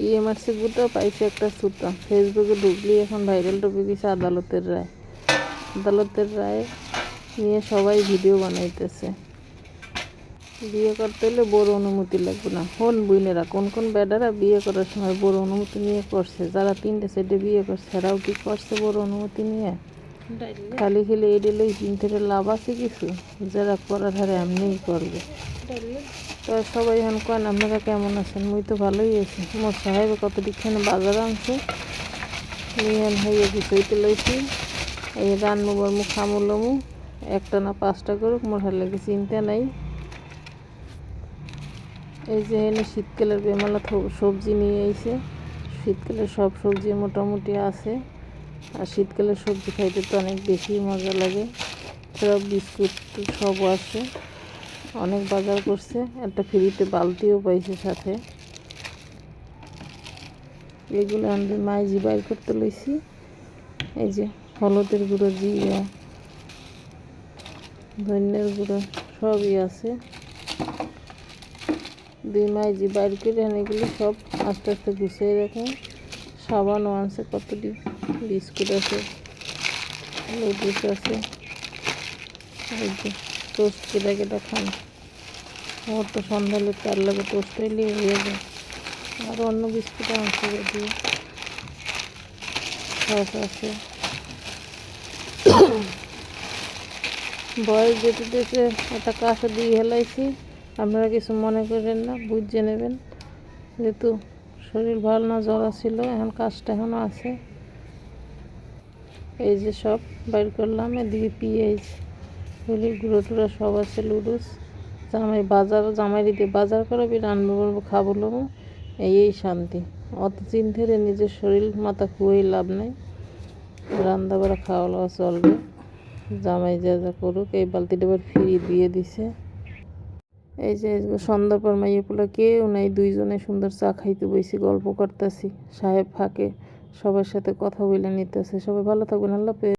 ইএমআরসি গুতো পাইছে একটা সুতা। ফেসবুকে ঢুকলি এখন ভাইরাল টপিক হচ্ছে আদালতের রায়। আদালতের রায় নিয়ে সবাই ভিডিও বানাইতেছে। বিয়ে করতে হলে বড় অনুমতি লাগবে না। হন বুইনেরা, কোন কোন বেডারা বিয়ে করার সময় বড় অনুমতি নিয়ে করছে? যারা 3টে সাইডে বিয়ে করছে এরাও কি করছে বড় অনুমতি নিয়ে? খালি খেলে এডে লই থেকে লাভ আছে কিছু? যারা করার হারে এমনিই করবে। তো সবাই এখন কেন আপনারা কেমন আছেন? মুই তো ভালোই আছি। মোর সাহেব কতদিক্ষণে বাজার আনছে নিয়ে হইয়ে গুছাইতে লইছি। এই রান্নু বর্মু খামুলমু একটা না 5টা করুক, মোর হার লাগে চিন্তা নাই। এই যে এনে শীতকালের বেমালা সবজি নিয়ে এসে, শীতকালের সব সবজি মোটামুটি আছে। আর শীতকালের সবজি খাইতে তো অনেক বেশি মজা লাগে। সব বিস্কুট সবও আছে, অনেক বাজার করছে। একটা ফ্রিতে বালতিও পাইছে সাথে। এগুলো আমি মাইজি বাইর করতে লইছি। এই যে হলুদের গুঁড়ো, জিরা, ধনিয়ার গুঁড়ো সবই আছে। 2 মাইজি বাইর করে এগুলো সব আস্তে আস্তে গুছিয়ে রাখুন। সাবানও আছে, কতটি বিস্কুট আছে, লুডুস আছে। এই যে টোস্ট কেটে কেটে খান। ওর তো সন্ধ্যালে তার লাগে টোস্ট হইলে হয়ে যায়। আর অন্য বিস্কুট আছে, যদিও সস আছে। বয়স যেতে যেতে একটা কাঁচা দিয়ে হেলাইছি, আপনারা কিছু মনে করেন না, বুঝে নেবেন। যেহেতু শরীর ভালো না, জ্বর ছিল, এখন কাজটা এখনও আছে। এই যে সব বাইর করলাম। এদিকে পেঁয়াজ, হলুদ গুঁড়ো টুড়ো সব আছে, লুডুস। জামাই দিতে বাজার করাবি, রান্না করবো, খাবো লোবো, এই শান্তি। অত চিন্তারে নিজের শরীর মাথা খুঁয়েই লাভ নাই। রান্না বাড়া খাওয়া লওয়া চলবে। জামাই যা যা করুক। এই বালতিটা আবার ফ্রি দিয়ে দিছে। এই যে সন্ধ্যার পর মাইয়ে পোলা কেউ নাই, 2জনে সুন্দর চা খাইতে বইছি, গল্প করতেছি। সাহেব ফাঁকে সবার সাথে কথা বলে নিতেছে। সবাই ভালো থাকবেন, আল্লাহ হাফেজ।